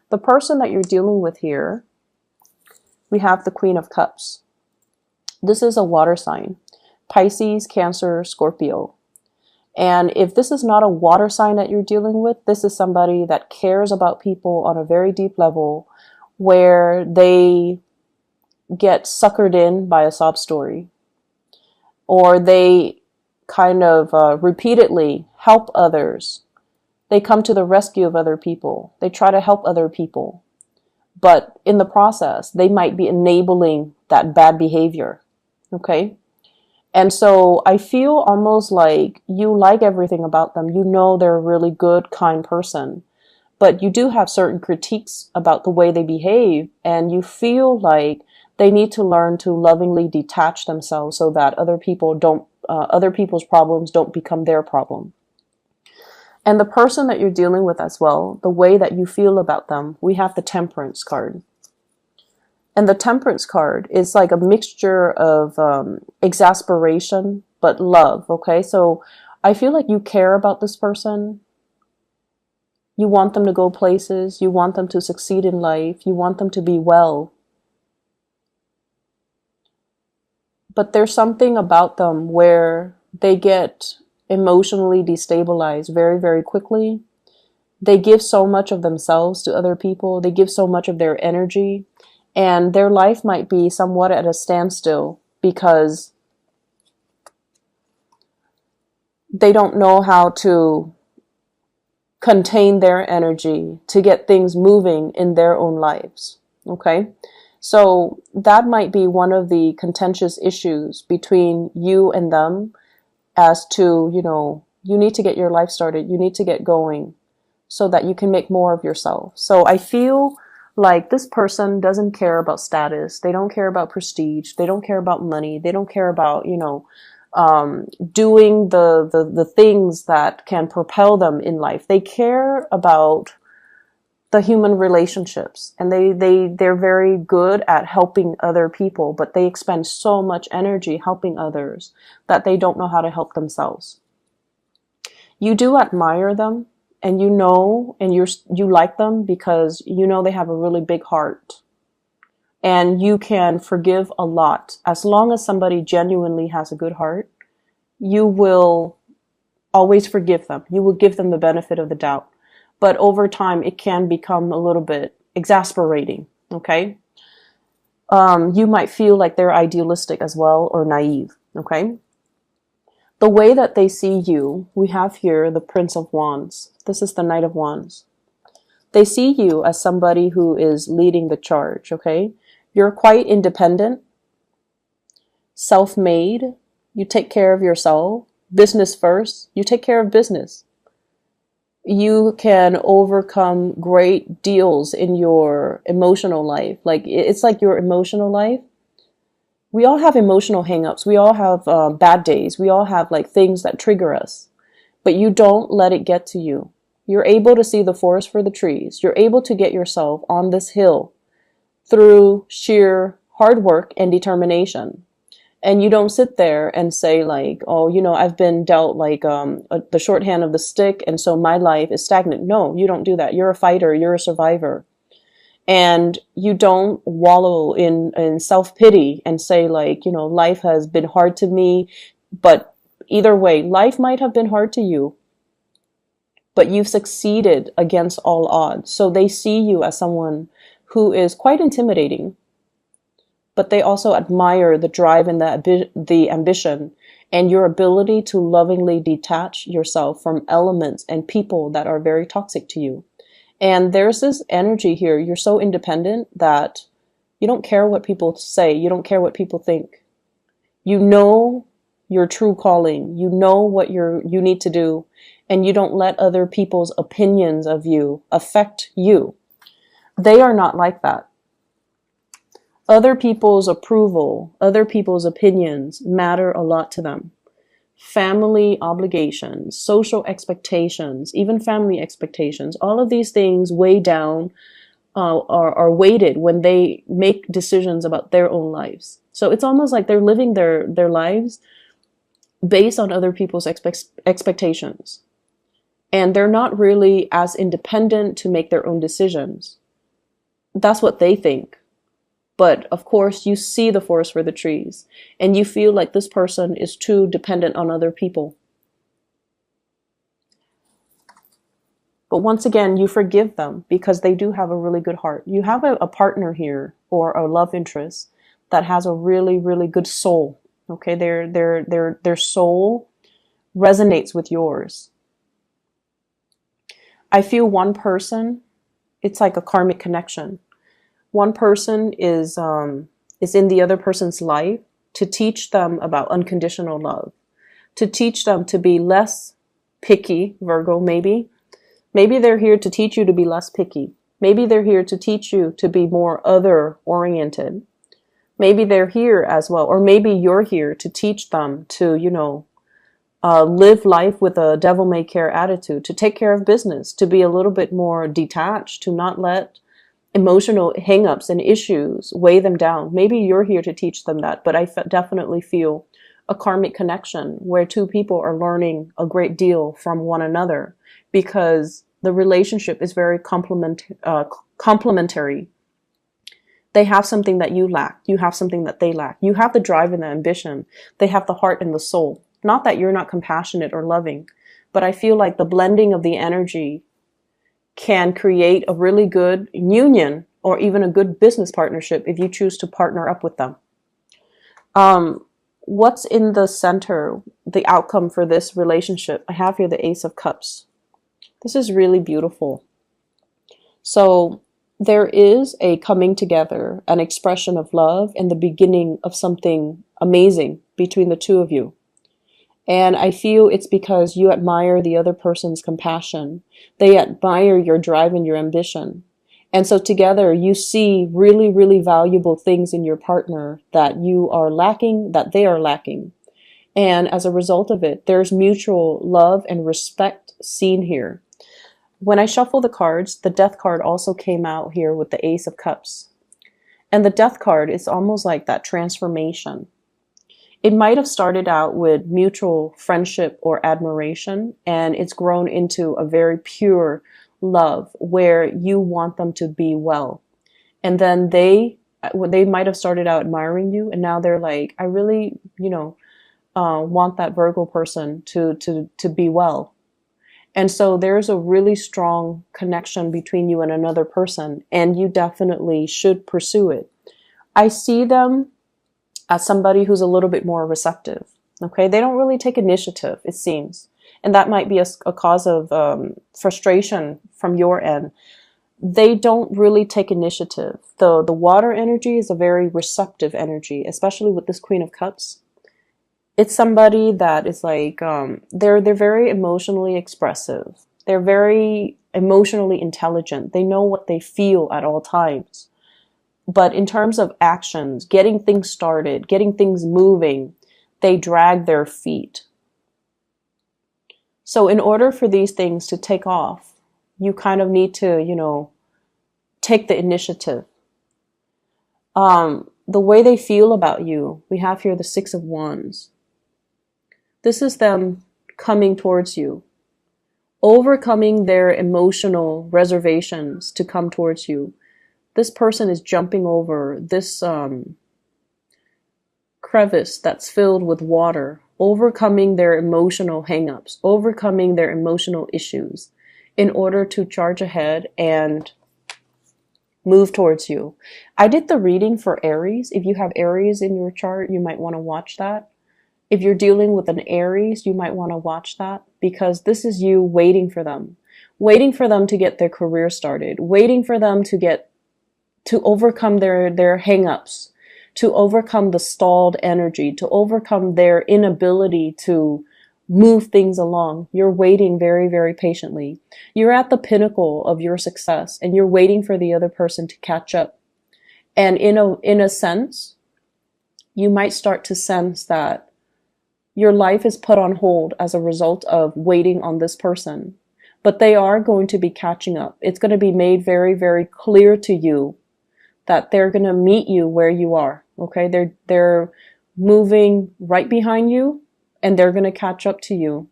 The person that you're dealing with here, we have the Queen of Cups. This is a water sign, Pisces, Cancer, Scorpio. And if this is not a water sign that you're dealing with, this is somebody that cares about people on a very deep level, where they get suckered in by a sob story, or they kind of repeatedly help others. They come to the rescue of other people. They try to help other people. But in the process, they might be enabling that bad behavior. Okay? And so I feel almost like you like everything about them. You know they're a really good, kind person. But you do have certain critiques about the way they behave. And you feel like they need to learn to lovingly detach themselves so that other people's problems don't become their problem. And the person that you're dealing with as well, the way that you feel about them, we have the Temperance card. And the Temperance card is like a mixture of exasperation, but love, okay? So I feel like you care about this person. You want them to go places. You want them to succeed in life. You want them to be well. But there's something about them where they get emotionally destabilized very, very quickly. They give so much of themselves to other people. They give so much of their energy. And their life might be somewhat at a standstill because they don't know how to contain their energy to get things moving in their own lives. Okay? So that might be one of the contentious issues between you and them, as to, you need to get your life started. You need to get going so that you can make more of yourself. So I feel like this person doesn't care about status. They don't care about prestige. They don't care about money. They don't care about, doing the things that can propel them in life. They care about the human relationships, and they're very good at helping other people, but they expend so much energy helping others that they don't know how to help themselves. You do admire them, and you like them because they have a really big heart, and you can forgive a lot. As long as somebody genuinely has a good heart, you will always forgive them. You will give them the benefit of the doubt. But over time, it can become a little bit exasperating, okay? You might feel like they're idealistic as well, or naive, okay? The way that they see you, we have here the Prince of Wands. This is the Knight of Wands. They see you as somebody who is leading the charge, okay? You're quite independent, self-made. You take care of yourself. Business first. You take care of business. You can overcome great deals in your emotional life. Like, it's like your emotional life. We all have emotional hangups. We all have bad days. We all have like things that trigger us, but you don't let it get to you. You're able to see the forest for the trees. You're able to get yourself on this hill through sheer hard work and determination. And you don't sit there and say like, oh, I've been dealt like the shorthand of the stick, and so my life is stagnant. No, you don't do that. You're a fighter. You're a survivor. And you don't wallow in self-pity and say like, life has been hard to me. But either way, life might have been hard to you, but you've succeeded against all odds. So they see you as someone who is quite intimidating, but they also admire the drive and the ambition and your ability to lovingly detach yourself from elements and people that are very toxic to you. And there's this energy here. You're so independent that you don't care what people say. You don't care what people think. You know your true calling. You know what you need to do. And you don't let other people's opinions of you affect you. They are not like that. Other people's approval, other people's opinions matter a lot to them. Family obligations, social expectations, even family expectations, all of these things weigh down, are weighted when they make decisions about their own lives. So it's almost like they're living their lives based on other people's expectations. And they're not really as independent to make their own decisions. That's what they think. But of course, you see the forest for the trees, and you feel like this person is too dependent on other people. But once again, you forgive them because they do have a really good heart. You have a partner here or a love interest that has a really, really good soul. Okay, their soul resonates with yours. I feel one person, it's like a karmic connection. One person is in the other person's life to teach them about unconditional love, to teach them to be less picky, Virgo maybe. Maybe they're here to teach you to be less picky. Maybe they're here to teach you to be more other oriented. Maybe they're here as well, or maybe you're here to teach them to, live life with a devil may care attitude, to take care of business, to be a little bit more detached, to not let emotional hangups and issues weigh them down. Maybe you're here to teach them that, but I definitely feel a karmic connection where two people are learning a great deal from one another because the relationship is very complementary. They have something that you lack. You have something that they lack. You have the drive and the ambition. They have the heart and the soul. Not that you're not compassionate or loving, but I feel like the blending of the energy can create a really good union or even a good business partnership if you choose to partner up with them. What's in the center, the outcome for this relationship? I have here the Ace of Cups. This is really beautiful. So there is a coming together, an expression of love, and the beginning of something amazing between the two of you. And I feel it's because you admire the other person's compassion. They admire your drive and your ambition. And so together you see really, really valuable things in your partner that you are lacking, that they are lacking. And as a result of it, there's mutual love and respect seen here. When I shuffle the cards, the Death card also came out here with the Ace of Cups. And the Death card is almost like that transformation. It might have started out with mutual friendship or admiration, and it's grown into a very pure love where you want them to be well. And then they might have started out admiring you, and now they're like, I really, want that Virgo person to be well. And so there's a really strong connection between you and another person, and you definitely should pursue it. I see them as somebody who's a little bit more receptive. Okay, they don't really take initiative, it seems. And that might be a cause of frustration from your end. They don't really take initiative. The water energy is a very receptive energy, especially with this Queen of Cups. It's somebody that is like, they're very emotionally expressive. They're very emotionally intelligent. They know what they feel at all times. But in terms of actions, getting things started, getting things moving, they drag their feet. So in order for these things to take off, you kind of need to, take the initiative. The way they feel about you, we have here the Six of Wands. This is them coming towards you, overcoming their emotional reservations to come towards you. This person is jumping over this crevice that's filled with water, overcoming their emotional hangups, overcoming their emotional issues in order to charge ahead and move towards you. I did the reading for Aries. If you have Aries in your chart, you might want to watch that. If you're dealing with an Aries, you might want to watch that because this is you waiting for them to get their career started, waiting for them to overcome their hang-ups, to overcome the stalled energy, to overcome their inability to move things along. You're waiting very, very patiently. You're at the pinnacle of your success and you're waiting for the other person to catch up. And in a sense, you might start to sense that your life is put on hold as a result of waiting on this person. But they are going to be catching up. It's going to be made very, very clear to you that they're going to meet you where you are. Okay, they're moving right behind you and they're going to catch up to you.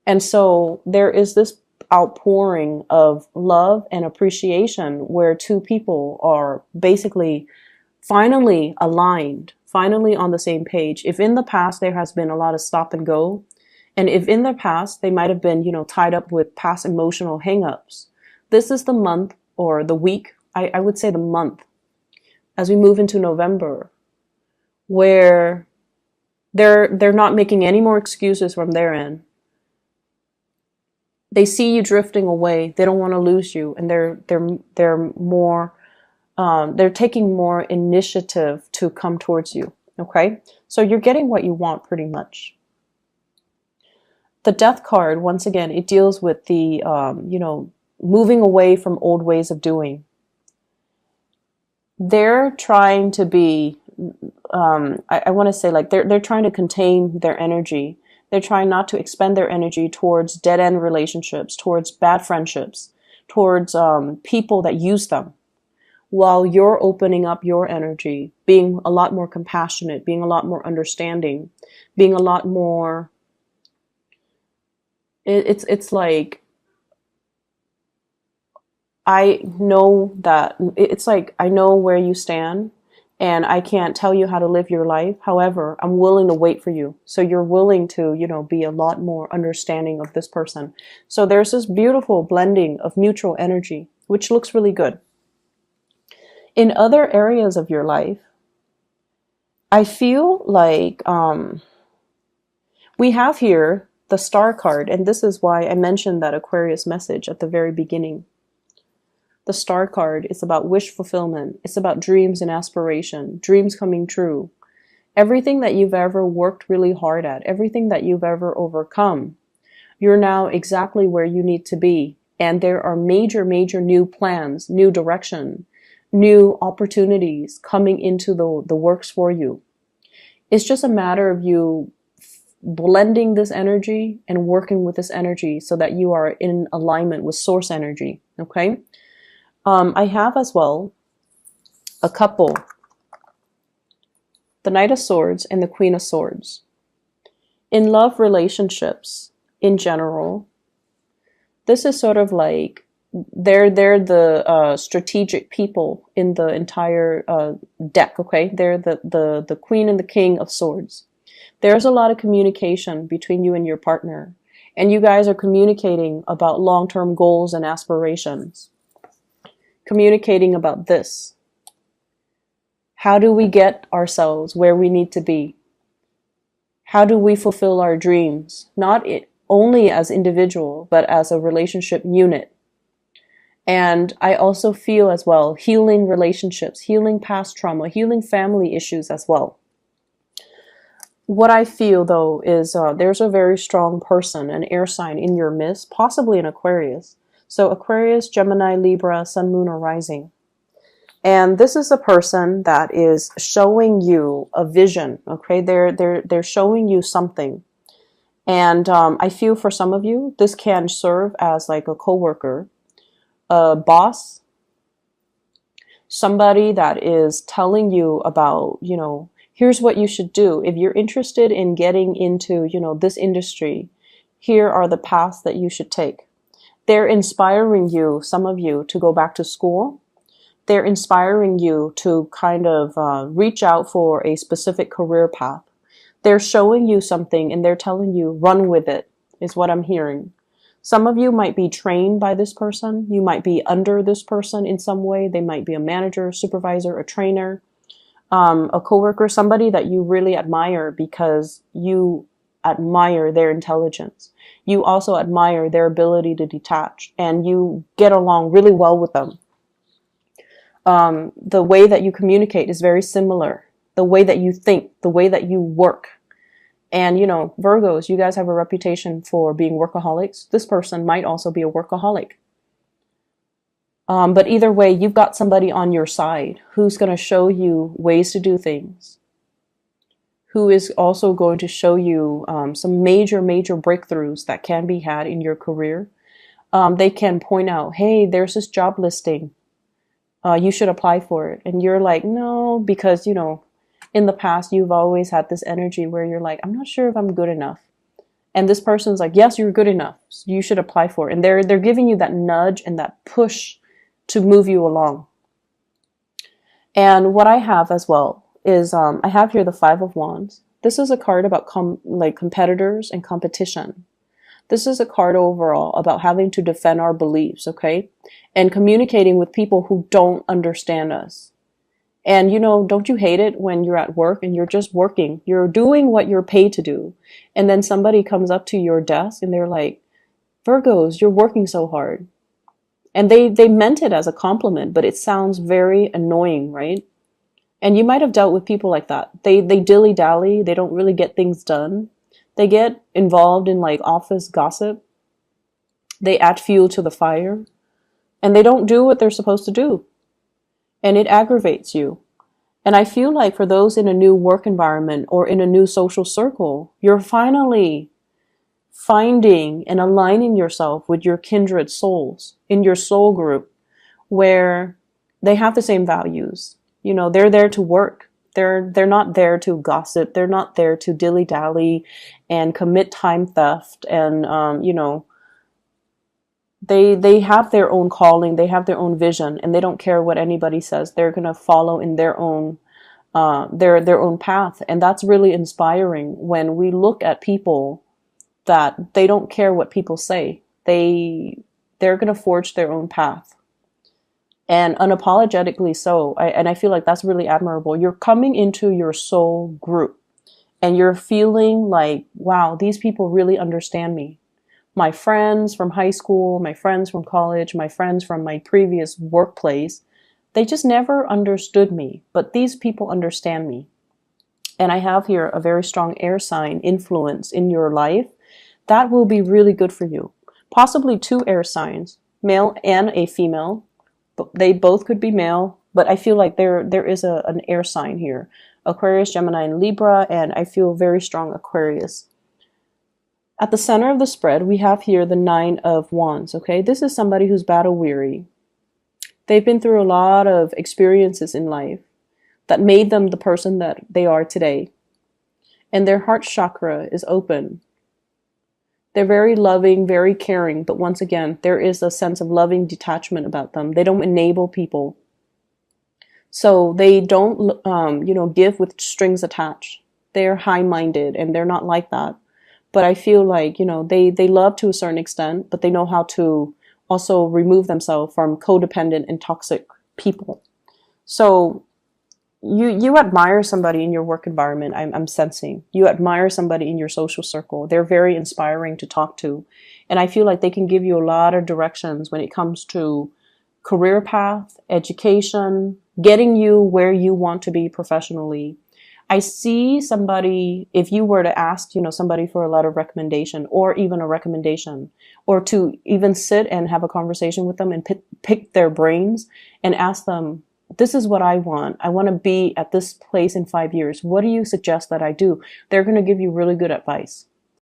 And so there is this outpouring of love and appreciation where two people are basically finally aligned, finally on the same page. If in the past there has been a lot of stop and go, and if in the past they might have been, tied up with past emotional hangups, this is the month or the week, I would say the month, as we move into November, where they're not making any more excuses from their end. They see you drifting away. They don't want to lose you, and they're more they're taking more initiative to come towards you. Okay, so you're getting what you want pretty much. The Death card, once again, it deals with the moving away from old ways of doing. They're trying to be I want to say, like, they're trying to contain their energy. They're trying not to expend their energy towards dead end relationships, towards bad friendships, towards people that use them, while you're opening up your energy, being a lot more compassionate, being a lot more understanding, being a lot more. It's like, I know that it's like, I know where you stand, and I can't tell you how to live your life. However, I'm willing to wait for you. So you're willing to, be a lot more understanding of this person. So there's this beautiful blending of mutual energy, which looks really good. In other areas of your life, I feel like we have here the Star card, and this is why I mentioned that Aquarius message at the very beginning. The Star card is about wish fulfillment. It's about dreams and aspiration, dreams coming true. Everything that you've ever worked really hard at, everything that you've ever overcome, you're now exactly where you need to be. And there are major, major new plans, new direction, new opportunities coming into the works for you. It's just a matter of you blending this energy and working with this energy so that you are in alignment with source energy. Okay? I have as well a couple, the Knight of Swords and the Queen of Swords. In love relationships in general, this is sort of like they're the strategic people in the entire deck. Okay, they're the Queen and the King of Swords. There's a lot of communication between you and your partner, and you guys are communicating about long-term goals and aspirations. Communicating about this. How do we get ourselves where we need to be? How do we fulfill our dreams? Not only as individual, but as a relationship unit. And I also feel as well, healing relationships, healing past trauma, healing family issues as well. What I feel, though, is there's a very strong person, an air sign in your midst, possibly an Aquarius. So Aquarius, Gemini, Libra, Sun, Moon, or Rising. And this is a person that is showing you a vision. Okay, they're showing you something. And I feel for some of you, this can serve as like a coworker, a boss, somebody that is telling you about, here's what you should do. If you're interested in getting into, this industry, here are the paths that you should take. They're inspiring you, some of you, to go back to school. They're inspiring you to kind of reach out for a specific career path. They're showing you something and they're telling you, run with it, is what I'm hearing. Some of you might be trained by this person. You might be under this person in some way. They might be a manager, supervisor, a trainer, a coworker, somebody that you really admire because you admire their intelligence. You also admire their ability to detach, and you get along really well with them. The way that you communicate is very similar. The way that you think, the way that you work. And, Virgos, you guys have a reputation for being workaholics. This person might also be a workaholic. But either way, you've got somebody on your side who's going to show you ways to do things, who is also going to show you some major, major breakthroughs that can be had in your career. They can point out, hey, there's this job listing. You should apply for it. And you're like, no, because, in the past, you've always had this energy where you're like, I'm not sure if I'm good enough. And this person's like, yes, you're good enough. You should apply for it. And they're giving you that nudge and that push to move you along. And what I have as well is I have here the Five of Wands. This is a card about competitors and competition. This is a card overall about having to defend our beliefs, okay? And communicating with people who don't understand us. And, don't you hate it when you're at work and you're just working? You're doing what you're paid to do. And then somebody comes up to your desk and they're like, Virgos, you're working so hard. And they meant it as a compliment, but it sounds very annoying, right? And you might have dealt with people like that. They dilly-dally. They don't really get things done. They get involved in like office gossip. They add fuel to the fire. And they don't do what they're supposed to do. And it aggravates you. And I feel like for those in a new work environment or in a new social circle, you're finally finding and aligning yourself with your kindred souls in your soul group where they have the same values. They're there to work. They're not there to gossip. They're not there to dilly-dally and commit time theft. And, they have their own calling. They have their own vision, and they don't care what anybody says. They're going to follow in their own their own path. And that's really inspiring when we look at people that they don't care what people say. They're going to forge their own path. And unapologetically so. And I feel like that's really admirable. You're coming into your soul group and you're feeling like, wow, these people really understand me. My friends from high school, my friends from college, my friends from my previous workplace, they just never understood me. But these people understand me. And I have here a very strong air sign influence in your life. That will be really good for you. Possibly two air signs, male and a female. They both could be male, but I feel like there is an air sign here. Aquarius, Gemini, and Libra, and I feel very strong Aquarius. At the center of the spread, we have here the Nine of Wands, okay? This is somebody who's battle weary. They've been through a lot of experiences in life that made them the person that they are today. And their heart chakra is open. They're very loving, very caring, but once again, there is a sense of loving detachment about them. They don't enable people. So they don't, give with strings attached. They're high-minded and they're not like that. But I feel like, they love to a certain extent, but they know how to also remove themselves from codependent and toxic people. So you admire somebody in your work environment, I'm sensing. You admire somebody in your social circle. They're very inspiring to talk to. And I feel like they can give you a lot of directions when it comes to career path, education, getting you where you want to be professionally. I see somebody, if you were to ask, somebody for a letter of recommendation or even a recommendation, or to even sit and have a conversation with them and pick their brains and ask them, this is what I want. I want to be at this place in 5 years. What do you suggest that I do? They're going to give you really good advice.